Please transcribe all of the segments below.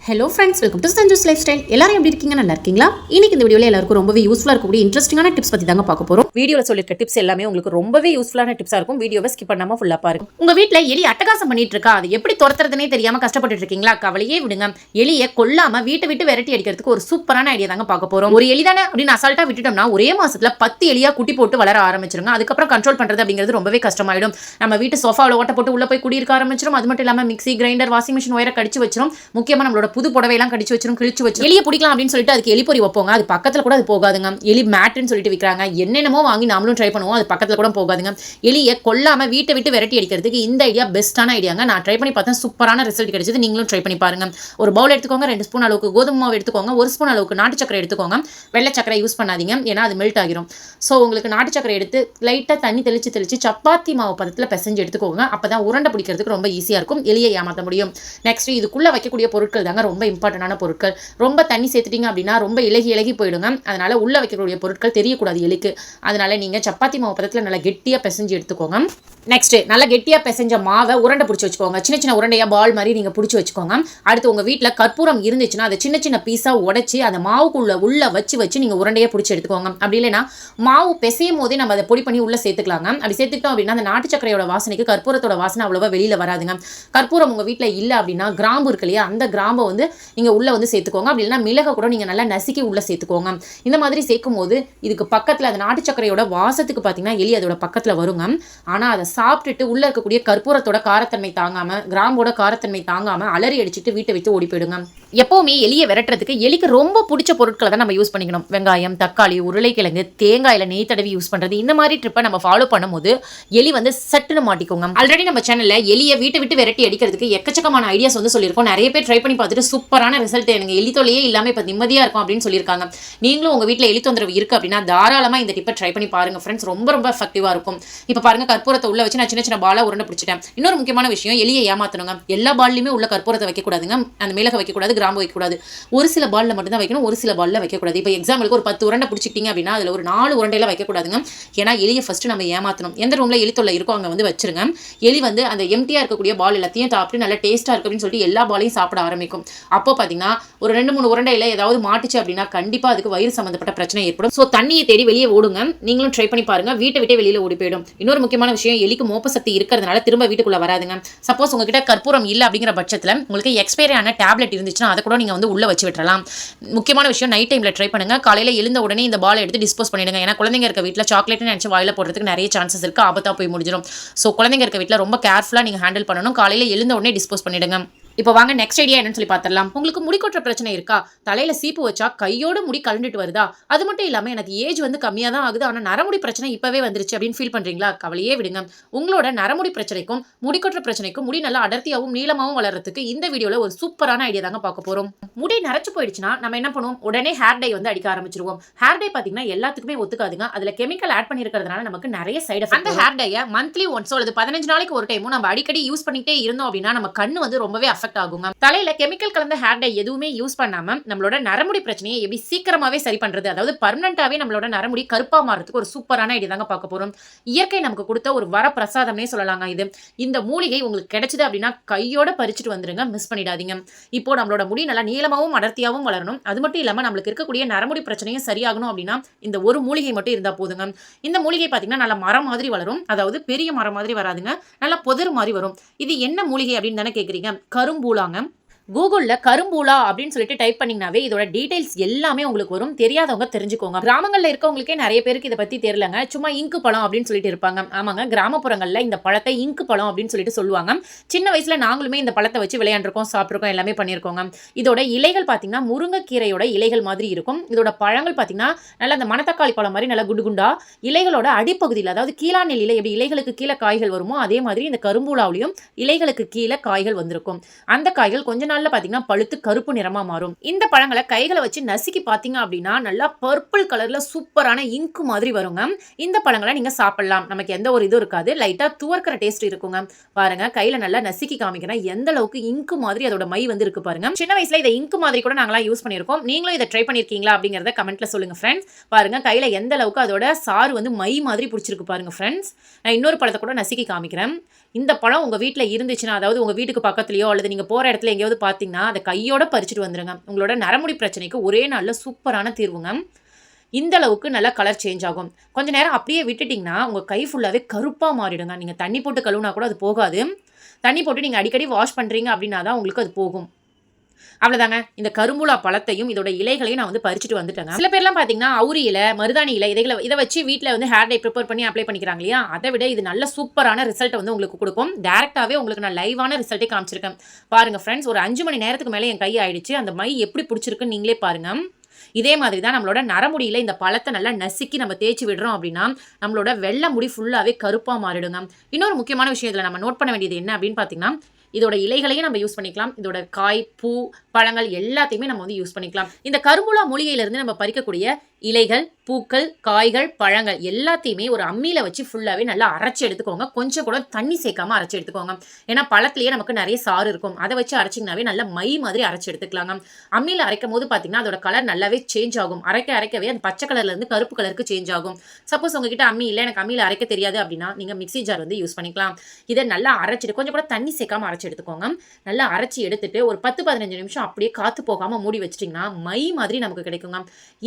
Hello friends, welcome to Sanju's life style. எல்லாரும் எப்படி இருக்கீங்க? நல்லா இருக்கீங்களா? இன்னைக்கு இந்த வீடியோவில் எல்லாருக்கும் ரொம்பவே யூஸ்ஃபுல்லாக இருக்கக்கூடிய இன்ட்ரெஸ்டிங்கான டிப்ஸ் பற்றி தாங்க பார்க்க போகிறோம். வீடியோவில் சொல்லியிருக்க டிப்ஸ் எல்லாமே உங்களுக்கு ரொம்பவே யூஸ்ஃபுல்லான டிப்ஸாக இருக்கும். வீடியோவை ஸ்கிப் பண்ணாமல் ஃபுல்லாக பாருங்க. உங்கள் வீட்டில் எலி அட்டகாசம் பண்ணிட்டு இருக்கா, அது எப்படி துரத்துறதுனே தெரியாமல் கஷ்டப்பட்டு இருக்கீங்களா? கவலையே விடுங்க. எலியை கொல்லாமல் வீட்டை விட்டு விரட்டி அடிக்கிறதுக்கு ஒரு சூப்பரான ஐடியா தாங்க பார்க்க போகிறோம். ஒரு எலி தானே அப்படின்னு அசால்ட்டாக விட்டுட்டோம்னா ஒரே மாசத்துல 10 எலியா குட்டி போட்டு வளர ஆரம்பிச்சிருங்க. அதுக்கப்புறம் கண்ட்ரோல் பண்ணுறது அப்படிங்கிறது ரொம்பவே கஷ்டமாயிடும். நம்ம வீட்டு சோஃபாவில் ஓட்ட போட்டு உள்ள போய் குடியிருக்க ஆரம்பிச்சிடும். அது மட்டும் இல்லாமல் மிக்சி, கிரைண்டர், வாஷிங் மிஷின் ஒயரை கடிச்சு வச்சிரும். முக்கியமாக நம்மளோட புது புடவையெல்லாம் கடிச்சு கிழிச்சு வச்சு எலியை பிடிக்கலாம் அப்படின்னு சொல்லிட்டு அதுக்கு எலிப்பொறி வைப்போங்க. அது பக்கத்துல கூட அது போகாதுங்க. எலி மேட்னு சொல்லிட்டு விற்கிறாங்க. என்னென்னமோ வாங்கி நாமளும் ட்ரை பண்ணுவோம். அது பக்கத்துல கூட போகாதுங்க. எலியை கொல்லாம வீட்டை விட்டு விரட்டி அடிக்கிறதுக்கு இந்த ஐடியா பெஸ்ட்டான ஐடியாங்க. நான் ட்ரை பண்ணி பார்த்தேன், சூப்பரான ரிசல்ட் கிடைச்சது. நீங்களும் ட்ரை பண்ணி பாருங்க. ஒரு பவுல் எடுத்துக்கோங்க, 2 ஸ்பூன் அளவுக்கு கோதுமை மாவு எடுத்துக்கோங்க, 1 ஸ்பூன் அளவுக்கு நாட்டு சக்கரை எடுத்துக்கோங்க. வெள்ளை சக்கரை யூஸ் பண்ணாதீங்க, ஏன்னா அது மெல்ட் ஆகிரும். ஸோ உங்களுக்கு நாட்டு சக்கரை எடுத்து லைட்டாக தண்ணி தெளிச்சு சப்பாத்தி மாவு பதத்தில் பிசைஞ்சு எடுத்துக்கோங்க. அப்பதான் உருண்டை பிடிக்கிறதுக்கு ரொம்ப ஈஸியாக இருக்கும், எலியை ஏமாற்ற முடியும். நெக்ஸ்ட் இதுக்குள்ள வைக்கக்கூடிய பொருட்கள் தாங்க ரொம்ப இம்பார்ட்டன்டான பொருட்கள். ரொம்ப தண்ணி சேர்த்துட்டீங்க அப்படின்னா ரொம்ப இலகி போயிடுங்க. அதனால உள்ள வைக்கக்கூடிய பொருட்கள் தெரியக்கூடாது எலிக்கு. அதனால நீங்க சப்பாத்தி மாவு பதத்தில் நல்லா கெட்டியா பிசைஞ்சு எடுத்துக்கோங்க. நெக்ஸ்ட் நல்லா கெட்டியா பிசைஞ்ச மாவை உருண்டை பிடிச்சி வச்சுக்கோங்க. சின்ன உருண்டையா பால் மாதிரி நீங்க பிடிச்சி வச்சுக்கோங்க. அடுத்து உங்க வீட்டில் கற்பூரம் இருந்துச்சுன்னா அதை சின்ன பீஸா உடைச்சி அந்த மாவுக்குள்ள உள்ள வச்சு நீங்க உருண்டையை பிடிச்சி எடுத்துக்கோங்க. அப்படி இல்லைன்னா மாவு பிசையும் போதே நம்ம அதை பொடி பண்ணி உள்ள சேர்த்துக்கலாங்க. அப்படி சேர்த்துக்கிட்டோம் அப்படின்னா அந்த நாட்டு சக்கரையோட வாசனைக்கு கற்பூரத்தோட வாசனை அவ்வளவா வெளியில வராதுங்க. கற்பூரம் உங்க வீட்டில் இல்லை அப்படின்னா கிராம்பு இருக்கு இல்லையா, அந்த கிராம்பை வந்து நீங்க உள்ள வந்து சேர்த்துக்கோங்க. அப்படி இல்லைன்னா மிளகை கூட நீங்க நல்லா நசுக்கி உள்ள சேர்த்துக்கோங்க. இந்த மாதிரி சேர்க்கும் போது இதுக்கு பக்கத்துல அந்த நாட்டு சக்கரையோட வாசத்துக்கு பாத்தீங்கன்னா எலி அதோட பக்கத்துல வருங்க. ஆனா அதை சாப்பிட்டுட்டு உள்ள இருக்கக்கூடிய கற்பூரத்தோட காரத்தன்மை தாங்காம, கிராம்போட காரத்தன்மை தாங்காம அலறி அடிச்சுட்டு வீட்டை விட்டு ஓடி போயிடுங்க. எப்பவுமே எலியை விரட்டுறதுக்கு எலிக்கு ரொம்ப பிடிச்ச பொருட்களை தான் நம்ம யூஸ் பண்ணிக்கணும். வெங்காயம், தக்காளி, உருளைக்கிழங்கு, தேங்காயில நெய் தடவி யூஸ் பண்றது, இந்த மாதிரி ட்ரிப்பை நம்ம ஃபாலோ பண்ணும்போது எலி வந்து சட்டுன்னு மாட்டிக்கோங்க. ஆல்ரெடி நம்ம சேனல்ல எலியை வீட்டை விட்டு விரட்டி அடிக்கிறதுக்கு எக்கச்சக்கமான ஐடியாஸ் வந்து சொல்லியிருக்கோம். நிறைய பேர் ட்ரை பண்ணி பார்த்துட்டு சூப்பரான ரிசல்ட், எனக்கு எலி தொல்லையே இல்லாம இப்ப நிம்மதியா இருக்கும் அப்படின்னு சொல்லியிருக்காங்க. நீங்களும் உங்க வீட்டில் எலி தொந்தரவு இருக்கு அப்படின்னா தாராளமா இந்த டிப்பை ட்ரை பண்ணி பாருங்க ஃப்ரெண்ட்ஸ். ரொம்ப எஃபெக்டிவா இருக்கும். இப்ப பாருங்க, கற்பூரத்தை உள்ள வச்சு நான் சின்ன பாலா உருண்டை பிடிச்சிட்டேன். இன்னொரு முக்கியமான விஷயம், எலியை ஏமாத்தணுங்க. எல்லா பால்லையுமே உள்ள கற்பூரத்தை வைக்கக்கூடாதுங்க. அந்த மிளகை வைக்கக்கூடாது, கிராம்பு வைக்கக்கூடாது. ஒரு சில பால்ல மட்டும் தான் வைக்கணும், ஒரு சில பால்ல வைக்கக்கூடாது. இப்போ எக்ஸாம்பிளுக்கு ஒரு 10 உருண்டை பிடிச்சிட்டீங்க அப்படின்னா அதுல ஒரு 4 உருண்டையில வைக்கக்கூடாதுங்க. ஏன்னா எலியை ஃபர்ஸ்ட் நம்ம ஏமாத்தணும். எந்த ரூம்ல எலி தொல்லை இருக்கோ அங்க வந்து வச்சிருங்க. எலி வந்து அந்த எம்டியா இருக்கக்கூடிய பால் எல்லாத்தையும் சாப்பிட்டு நல்லா டேஸ்டா இருக்கு அப்படின்னு சொல்லிட்டு எல்லா பாலையும் சாப்பிட ஆரம்பிக்கும். அப்போ பாத்தீங்கன்னா ஒரு 2-3 உருண்டையில ஏதாவது மாட்டுச்சு அப்படின்னா கண்டிப்பா அதுக்கு வயிறு சம்பந்தப்பட்ட பிரச்சனை ஏற்படும். ஸோ தண்ணியை தேடி வெளியே ஓடுங்க. நீங்களும் ட்ரை பண்ணி பாருங்க, வீட்டை விட்டே வெளியில ஓடி போயிடும். இன்னொரு முக்கியமான விஷயம், எலிக்கு மோப்ப சக்தி இருக்கிறதுனால திரும்ப வீட்டுக்குள்ள வராதுங்க. சப்போஸ் உங்ககிட்ட கற்பூரம் இல்லை அப்படிங்கிற பட்சத்தில் உங்களுக்கு எக்ஸ்பைரி ஆன டேப்லெட் இருந்துச்சுன்னா அதை கூட நீங்க வந்து உள்ள வச்சு விட்டுறலாம். முக்கியமான விஷயம், நைட் டைம்ல ட்ரை பண்ணுங்க. காலையில எழுந்த உடனே இந்த பாலை எடுத்து டிஸ்போஸ் பண்ணிடுங்க. ஏன்னா குழந்தைங்க இருக்க வீட்டில் சாக்லேட்னு நினைச்சு வாயில போடுறதுக்கு நிறைய சான்சஸ் இருக்கு, ஆபத்தா போய் முடிஞ்சிடும். ஸோ குழந்தைங்க இருக்க வீட்டில் ரொம்ப கேர்ஃபுல்லா நீங்க ஹேண்டில் பண்ணணும். காலையில எழுந்த உடனே டிஸ்போஸ் பண்ணிடுங்க. இப்போ வாங்க நெக்ஸ்ட் ஐடியா என்னன்னு சொல்லி பார்த்துடலாம். உங்களுக்கு முடி கொட்டுற பிரச்சனை இருக்கா? தலையில சீப்பு வச்சா கையோட முடி கலண்டுட்டு வருதா? அது மட்டும் இல்லாம எனக்கு ஏஜ் வந்து கம்மியா தான் ஆகுது, ஆனா நரமுடி பிரச்சனை இப்பவே வந்துருச்சு அப்படின்னு ஃபீல் பண்றீங்களா? கவலையே விடுங்க. உங்களோட நரமுடி பிரச்சனைக்கும் முடி கொட்டுற பிரச்சனைக்கும் முடி நல்லா அடர்த்தியாகவும் நீளமாகவும் வளர்றதுக்கு இந்த வீடியோல ஒரு சூப்பரான ஐடியா தாங்க பார்க்க போறோம். முடி நரைச்சு போயிடுச்சுன்னா நம்ம என்ன பண்ணுவோம்? உடனே ஹேர் டை வந்து அடிக்க ஆரம்பிச்சிருவோம். ஹேர் டை பாத்தீங்கன்னா எல்லாத்துக்குமே ஒத்துக்காதுங்க. அதுல கெமிக்கல் ஆட் பண்ணிருக்கிறதுனால நமக்கு நிறைய சைடு எஃபெக்ட். அந்த ஹேர் டையை மந்த்லி ஒன்ஸ் அல்லது 15 நாளைக்கு ஒரு டைமும் நம்ம அடிக்கடி யூஸ் பண்ணிட்டே இருந்தோம் அப்படின்னா நம்ம கண்ணு வந்து ரொம்பவே அஃபெக்ட் ஆகுங்க. தலையில கெமிக்கல் கலந்த ஹேர் டை எதுவுமே யூஸ் பண்ணாம நம்மளோட நரமுடி பிரச்சனையை எப்படி சீக்கிரமாவே சரி பண்றது, அதாவது பர்மனண்டாவே நம்மளோட நரமுடி கருப்பா மாறதுக்கு ஒரு சூப்பரான ஐடியா தாங்க பார்க்க போறோம். இயற்கை நமக்கு கொடுத்த ஒரு வர பிரசாதம்னே சொல்லலாங்க இது. இந்த மூலிகை உங்களுக்கு கிடைச்சது அப்படின்னா கையோட பறிச்சுட்டு வந்துருங்க, மிஸ் பண்ணிடாதீங்க. இப்போ நம்மளோட முடி நல்லா நீளமாவும் அடர்த்தியாவும் வளரணும். அது மட்டும் இல்லாம நம்மளுக்கு இருக்கக்கூடிய நரமுடி பிரச்சனையும் சரியாகணும் அப்படின்னா இந்த ஒரு மூலிகை மட்டும் இருந்தா போதுங்க. இந்த மூலிகை பாத்தீங்கன்னா நல்ல மரம் மாதிரி வளரும், அதாவது பெரிய மரம் மாதிரி வராதுங்க, நல்லா பொதர் மாதிரி வரும். இது என்ன மூலிகை அப்படின்னு தானே கேக்குறீங்க? கரும்பூலாங்க. கூகுள்ல கரும்பூலா அப்படின்னு சொல்லிட்டு டைப் பண்ணீங்கன்னாவே இதோட டீடைல்ஸ் எல்லாமே உங்களுக்கு வரும். தெரியாதவங்க தெரிஞ்சுக்கோங்க. கிராமங்கள்ல இருக்கவங்களுக்கே நிறைய பேருக்கு இதை பத்தி தெரியலங்க. சும்மா இங்கு பழம் அப்படின்னு சொல்லிட்டு இருப்பாங்க. ஆமாங்க, கிராமப்புறங்கள்ல இந்த பழத்தை இங்கு பழம் அப்படின்னு சொல்லிட்டு சொல்லுவாங்க. சின்ன வயசுல நாங்களுமே இந்த பழத்தை வச்சு விளையாண்டுருக்கோம், சாப்பிட்ருக்கோம், எல்லாமே பண்ணியிருக்கோங்க. இதோட இலைகள் பாத்தீங்கன்னா முருங்கைக்கீரையோட இலைகள் மாதிரி இருக்கும். இதோட பழங்கள் பாத்தீங்கன்னா நல்ல அந்த மணத்தக்காளி பழம் மாதிரி நல்லா குண்டுகுண்டா, இலைகளோட அடிப்பகுதியில், அதாவது கீழா நெல்லியில எப்படி இலைகளுக்கு கீழே காய்கள் வருமோ அதே மாதிரி இந்த கரும்பூலாவிலையும் இலைகளுக்கு கீழே காய்கள் வந்திருக்கும். அந்த காய்கள் கொஞ்ச நாள்ல பாத்தீங்கன்னா பழுத்து கருப்பு நிறமா மாறும். இந்த பழங்களை கைகளை வச்சு நசுக்கி பாத்தீங்க அப்படின்னா நல்லா பர்பிள் கலர்ல சூப்பரான இங்கு மாதிரி வருங்க. இந்த பழங்களை நீங்க சாப்பிடலாம். நமக்கு எந்த ஒரு இதுவும் இருக்காது, லைட்டா துவர்க்கிற டேஸ்ட் இருக்குங்க. பாருங்க, கையில நல்லா நசுக்கி காமிக்கிறேன் எந்த அளவுக்கு இங்கு மாதிரி அதோட மை வந்து இருக்கு பாருங்க. சின்ன வயசுல இதை இங்கு மாதிரி கூட நாங்களா யூஸ் பண்ணிருக்கோம். நீங்களும் இதை ட்ரை பண்ணிருக்கீங்களா அப்படிங்கறத கமெண்ட்ல சொல்லுங்க ஃப்ரெண்ட்ஸ். பாருங்க, கையில எந்த அளவுக்கு அதோட சாறு வந்து மை மாதிரி பிடிச்சிருக்கு பாருங்க ஃப்ரெண்ட்ஸ். நான் இன்னொரு பழத்தை கூட நசுக்கி காமிக்கிறேன். இந்த பழம் உங்க வீட்டுல இருந்துச்சுன்னா, அதாவது உங்க வீட்டுக்கு பக்கத்துலயோ அல்லது நீங்க போற இடத்துல எங்கேயாவது பார்த்தீங்கன்னா அதை கையோட பறிச்சுட்டு வந்துடுங்க. உங்களோட நரமுடி பிரச்சனைக்கு ஒரே நாளில் சூப்பரான தீர்வுங்க. இந்த அளவுக்கு நல்லா கலர் சேஞ்ச் ஆகும். கொஞ்ச நேரம் அப்படியே விட்டுட்டிங்கன்னா உங்கள் கை ஃபுல்லாகவே கருப்பாக மாறிடுங்க. நீங்கள் தண்ணி போட்டு கழுவுனா கூட அது போகாது. தண்ணி போட்டு நீங்கள் அடிக்கடி வாஷ் பண்ணுறீங்க அப்படின்னா தான் உங்களுக்கு அது போகும். அவ்வளோதாங்க. இந்த கரும்புலா பழத்தையும் இதோட இலைகளையும் நான் வந்து பறிச்சுட்டு வந்துட்டேங்க. சில பேர்லாம் பார்த்தீங்கன்னா அவுரி இலை, மருதாணி இலை இதை வச்சு வீட்டில் வந்து ஹேர் டை ப்ரிப்பேர் பண்ணி அப்ளை பண்ணிக்கிறாங்க இல்லையா? அதை விட இது நல்ல சூப்பரான ரிசல்ட்டை வந்து உங்களுக்கு கொடுக்கும். டேரெக்டாகவே உங்களுக்கு நான் லைவான ரிசல்ட்டே காமிச்சிருக்கேன். பாருங்கள் ஃப்ரெண்ட்ஸ், ஒரு 5 மணி நேரத்துக்கு மேலே என் கை ஆயிடுச்சு. அந்த மை எப்படி பிடிச்சிருக்குன்னு நீங்களே பாருங்கள். இதே மாதிரி தான் நம்மளோட நரமுடியில் இந்த பழத்தை நல்லா நசுக்கி நம்ம தேய்ச்சி விடுறோம் அப்படின்னா நம்மளோட வெள்ளை முடி ஃபுல்லாகவே கருப்பாக மாறிடுங்க. இன்னொரு முக்கியமான விஷயம் இதில் நம்ம நோட் பண்ண வேண்டியது என்ன அப்படின்னு பார்த்தீங்கன்னா, இதோட இலைகளையும் நம்ம யூஸ் பண்ணிக்கலாம். இதோட காய், பூ, பழங்கள் எல்லாத்தையுமே நம்ம வந்து யூஸ் பண்ணிக்கலாம். இந்த கரும்புலா மூலிகையிலிருந்து நம்ம பறிக்கக்கூடிய இலைகள், பூக்கள், காய்கள், பழங்கள் எல்லாத்தையுமே ஒரு அம்மியில் வச்சு ஃபுல்லாகவே நல்லா அரைச்சி எடுத்துக்கோங்க. கொஞ்சம் கூட தண்ணி சேர்க்காம அரைச்சி எடுத்துக்கோங்க. ஏன்னா பழத்துலேயே நமக்கு நிறைய சாறு இருக்கும். அதை வச்சு அரைச்சிங்கனாவே நல்ல மை மாதிரி அரைச்சி எடுத்துக்கலாங்க. அம்மியில் அரைக்கும் போது பார்த்தீங்கன்னா அதோட கலர் நல்லாவே சேஞ்ச் ஆகும். அரைக்கவே அந்த பச்சை கலர்லேருந்து கருப்பு கலருக்கு சேஞ்ச் ஆகும். சப்போஸ் உங்ககிட்ட அம்மி இல்லை, எனக்கு அம்மியில் அரைக்க தெரியாது அப்படின்னா நீங்கள் மிக்ஸி ஜார் வந்து யூஸ் பண்ணிக்கலாம். இதை நல்லா அரைச்சிட்டு கொஞ்சம் கூட தண்ணி சேர்க்காம அரைச்சி எடுத்துக்கோங்க. நல்லா அரைச்சி எடுத்துட்டு ஒரு 10-15 நிமிஷம் அப்படியே காற்று போகாமல் மூடி வச்சிட்டிங்கன்னா மை மாதிரி நமக்கு கிடைக்குங்க.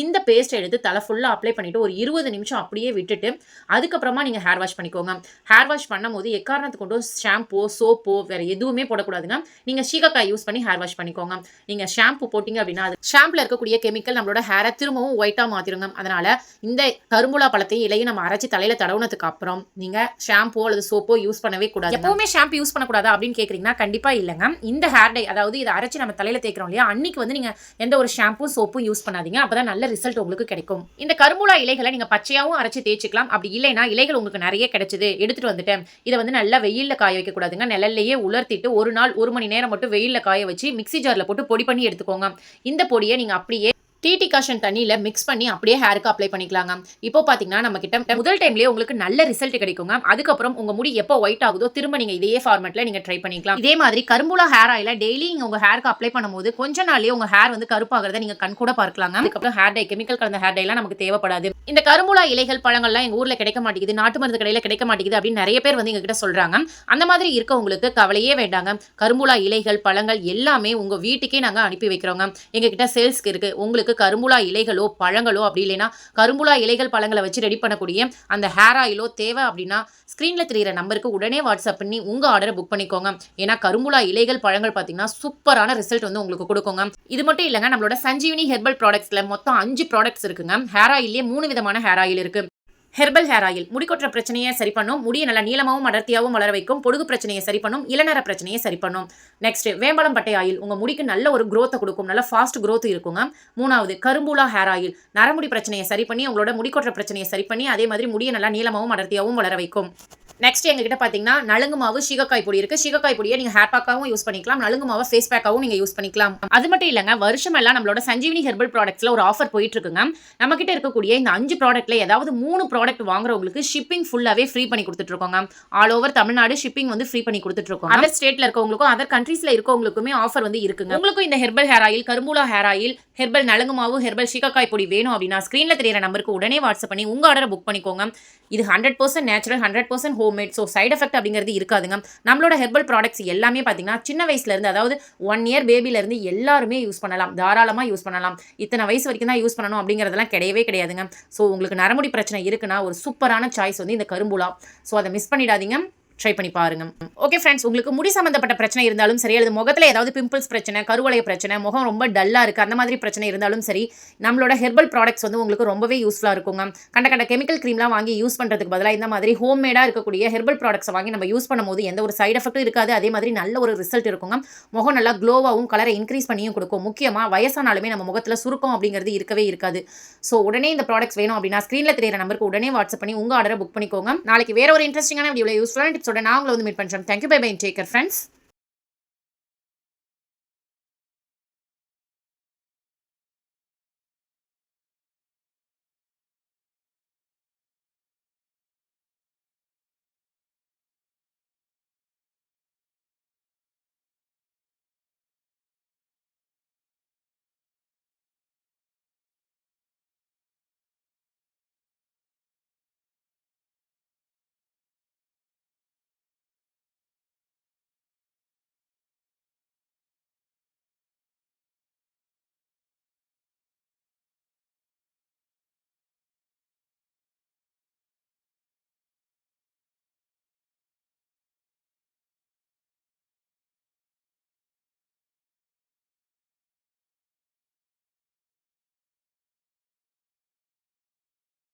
இந்த பேஸ்ட்டை எடுத்து தலை ஃபுல்லாக அப்ளை பண்ணிவிட்டு ஒரு 20 நிமிஷம் அப்படியே விட்டுட்டு அதுக்கப்புறமா நீங்கள் ஹேர் வாஷ் பண்ணிக்கோங்க. ஹேர் வாஷ் பண்ணும் போது எக்காரணத்துக்கு கொண்டு ஷாம்போ, சோப்போ வேறு எதுவுமே போடக்கூடாதுங்க. நீங்கள் சீகக்காய் யூஸ் பண்ணி ஹேர் வாஷ் பண்ணிக்கோங்க. நீங்கள் ஷாம்பு போட்டிங்க அப்படின்னா அது ஷாம்பில் இருக்கக்கூடிய கெமிக்கல் நம்மளோட ஹேரை திரும்பவும் ஒயிட்டாக மாற்றிடுங்க. அதனால் இந்த கரும்புலா பழத்தையும் இலையும் நம்ம அரைச்சி தலையில் தடவுனதுக்கு அப்புறம் நீங்கள் ஷாம்போ அல்லது சோப்போ யூஸ் பண்ணவே கூடாது. எப்பவுமே ஷாம்பு யூஸ் பண்ணக்கூடாதா அப்படின்னு கேட்குறீங்கன்னா கண்டிப்பாக இல்லைங்க. இந்த ஹேர் டை, அதாவது இதை அரைச்சி நம்ம தலையில் தேய்க்கிறோம் இல்லையா, அன்னைக்கு வந்து நீங்கள் எந்த ஒரு ஷாம்பு, சோப்பும் யூஸ் பண்ணாதீங்க. அப்போ தான் நல்ல ரிசல்ட் உங்களுக்கு கிடைக்கும். இந்த கரும்புலா இலைகளை நீங்கள் பச்சையாகவும் அரைச்சி தேய்ச்சிக்கலாம். அப்படி இல்லைன்னா இலைகள் உங்களுக்கு நிறைய கிடைச்சது எடுத்துகிட்டு வந்துட்டேன், இதை வந்து நல்லா வெயிலில் காய வைக்கக்கூடாதுங்க. நிழல்லையே உலர்த்திட்டு ஒரு நாள் 1 மணி நேரம் மட்டும் வெயிலில் காய வச்சு மிக்ஸி ஜாரில் போட்டு பொடி பண்ணி எடுத்துக்கோங்க. இந்த பொடியை நீங்கள் அப்படியே டீ காஷன் தண்ணியில் மிக்ஸ் பண்ணி அப்படியே ஹேருக்கு அப்ளை பண்ணிக்கலாங்க. இப்போ பார்த்தீங்கன்னா நம்ம கிட்ட முதல் டைம்லேயே உங்களுக்கு நல்ல ரிசல்ட் கிடைக்குங்க. அதுக்கப்புறம் உங்கள் முடி எப்போ ஒயிட் ஆகுதோ திரும்ப நீங்கள் இதே ஃபார்மெட்டில் நீங்கள் ட்ரை பண்ணிக்கலாம். இதே மாதிரி கரும்புலா ஹேர் ஆயில டெய்லி நீங்கள் உங்கள் ஹேருக்கு அப்ளை பண்ணும்போது கொஞ்ச நாள்லேயே உங்கள் ஹேர் வந்து கருப்பாகிறத நீங்கள் கண் கூட பார்க்கலாங்க. அதுக்கப்புறம் ஹேர் டை, கெமிக்கல் கலந்த ஹேர் டைலாம் நமக்கு தேவைப்படாது. இந்த கரும்புலா இலைகள், பழங்கள்லாம் எங்கள் ஊரில் கிடைக்க மாட்டேங்குது, நாட்டு மருந்து கடையில் கிடைக்க மாட்டேங்குது அப்படின்னு நிறைய பேர் வந்து எங்ககிட்ட சொல்கிறாங்க. அந்த மாதிரி இருக்கவங்களுக்கு கவலையே வேண்டாங்க. கரும்புலா இலைகள், பழங்கள் எல்லாமே உங்கள் வீட்டுக்கே நாங்கள் அனுப்பி வைக்கிறோங்க. எங்ககிட்ட சேல்ஸ்க்கு இருக்குது. உங்களுக்கு கரும்புலா இலைகளோ பழங்களோ அப்படி இல்லைன்னா கரும்புலா இலைகள், பழங்களை வச்சு ரெடி பண்ணக்கூடிய அந்த ஹேர் ஆயிலோ தேவை அப்படின்னா ஸ்க்ரீனில் தெரிகிற நம்பருக்கு உடனே வாட்ஸ்அப் பண்ணி உங்கள் ஆர்டரை புக் பண்ணிக்கோங்க. ஏன்னா கரும்புலா இலைகள், பழங்கள் பார்த்தீங்கன்னா சூப்பரான ரிசல்ட் வந்து உங்களுக்கு கொடுக்குங்க. இது மட்டும் இல்லைங்க, நம்மளோட சஞ்சீவினி ஹெர்பல் ப்ராடக்ட்ஸில் மொத்தம் 5 ப்ராடக்ட்ஸ் இருக்குங்க. ஹேர் ஆயிலே 3 விதமான ஹேர் ஆயில் இருக்குது. ஹெர்பல் ஹேர் ஆயில் முடி கொட்டுற பிரச்சனையை சரி பண்ணும், முடியை நல்லா நீளமாகவும் அடர்த்தியாகவும் வளர வைக்கும், பொடுகு பிரச்சனையை சரி பண்ணும், இளநர பிரச்சனையை சரி பண்ணும். நெக்ஸ்ட் வேம்பலம் பட்டை ஆயில் உங்கள் முடிக்கு நல்ல ஒரு growth கொடுக்கும், நல்ல ஃபாஸ்ட் growth இருக்குங்க. 3வது கரும்புலா ஹேர் ஆயில் நரமுடி பிரச்சனையை சரி பண்ணி உங்களோட முடி கொட்டுற பிரச்சனையை சரி பண்ணி அதே மாதிரி முடியை நல்லா நீளமாகவும் அடர்த்தியாகவும் வளர வைக்கும். நெக்ஸ்ட் எங்ககிட்ட பார்த்தீங்கன்னா நலுங்கு மாவு, சீகக்காய் பொடி இருக்குது. சீகக்காய் பொடியை நீங்கள் ஹேர் பேக்காகவும் யூஸ் பண்ணிக்கலாம், நலுங்கு மாவை ஃபேஸ் பேக்காகவும் நீங்கள் யூஸ் பண்ணிக்கலாம். அது மட்டும் இல்லைங்க, வருஷமெல்லாம் நம்மளோட சஞ்சீவினி ஹெர்பல் ப்ராடக்ட்ஸில் ஒரு ஆஃபர் போயிட்டு இருக்குங்க. நம்மகிட்ட இருக்கக்கூடிய இந்த 5 ப்ராடக்ட்ல ஏதாவது 3 ப்ராடக்ட் வாங்குறவங்களுக்கு ஷிப்பிங் ஃபுல்லாகவே ஃப்ரீ பண்ணி கொடுத்துட்ருக்கோங்க. ஆல் ஓவர் தமிழ்நாடு ஷிப்பிங் வந்து ஃப்ரீ பண்ணி கொடுத்துட்ருக்கோம். அதர் ஸ்டேட்டில் இருக்கவங்களுக்கும் அதர் கண்ட்ரீஸில் இருக்கவங்களுக்குமே ஆஃபர் வந்து இருக்குங்க. உங்களுக்கும் இந்த ஹெர்பல் ஹேர் ஆயில், கரும்புலா ஹேர் ஆயில், ஹெர்பல் நலுங்கு மாவு, ஹெர்பல் சீகக்காய் பொடி வேணும் அப்படின்னா ஸ்க்ரீனில் தெரியிற நம்பருக்கு உடனே வாட்ஸ்அப் பண்ணி உங்கள் ஆர்டரை புக் பண்ணிக்கோங்க. இது 100% natural, 100% homemade. So side effect அப்படிங்கிறது இருக்காதுங்க. நம்மளோட ஹெர்பல் ப்ராடக்ட்ஸ் எல்லாமே பார்த்தீங்கன்னா சின்ன வயசுலேருந்து, அதாவது 1 இயர் பேபிலேருந்து எல்லாருமே யூஸ் பண்ணலாம், தாராளமாக யூஸ் பண்ணலாம். இத்தனை வயசு வரைக்கும் தான் யூஸ் பண்ணணும் அப்படிங்கிறதெல்லாம் கிடையவே கிடையாதுங்க. ஸோ உங்களுக்கு நரமுடி பிரச்சனை இருக்குன்னா ஒரு சூப்பரான சாய்ஸ் வந்து இந்த கரும்புலா. ஸோ அதை மிஸ் பண்ணிடாதீங்க, ட்ரை பண்ணி பாருங்க. ஓகே ஃப்ரெண்ட்ஸ், உங்களுக்கு முடி சம்பந்தப்பட்ட பிரச்சனை இருந்தாலும் சரி, அல்லது முகத்தில் ஏதாவது பிம்பிள்ஸ் பிரச்சனை, கருவளைய பிரச்சனை, முகம் ரொம்ப டல்லாக இருக்குது, அந்த மாதிரி பிரச்சனை இருந்தாலும் சரி, நம்மளோட ஹெர்பல் ப்ராடக்ட்ஸ் வந்து உங்களுக்கு ரொம்பவே யூஸ்ஃபுல்லாக இருக்குங்க. கண்ட கெமிக்கல் க்ரீம்லாம் வாங்கி யூஸ் பண்ணுறதுக்கு பதிலாக இந்த மாதிரி ஹோம்மேடாக இருக்கக்கூடிய ஹெர்பல் ப்ராடக்ட்ஸை வாங்கி நம்ம யூஸ் பண்ணும்போது எந்த ஒரு சைட் எஃபெக்ட்டும் இருக்காது. அதே மாதிரி நல்ல ஒரு ரிசல்ட் இருக்குங்க. முகம் நல்லா க்ளோவாகவும் கலரை இன்க்ரீஸ் பண்ணியும் கொடுக்கும். முக்கியமாக வயசானாலுமே நம்ம முகத்தில் சுருக்கம் அப்படிங்கிறது இருக்கவே இருக்காது. ஸோ உடனே இந்த ப்ராடக்ட்ஸ் வேணும் அப்படின்னா ஸ்க்ரீனில் தெரியிற நம்பருக்கு உடனே வாட்ஸ்அப் பண்ணி உங்கள் ஆர்டரை புக் பண்ணிக்கோங்க. நாளைக்கு வேற ஒரு இன்ட்ரெஸ்டிங்கான வீடியோவில் யூஸ்ஃபுல்லான டிப்ஸோட நான் உங்களை வந்து மீட் பண்ணுறேன். Thank you, bye bye, take care friends.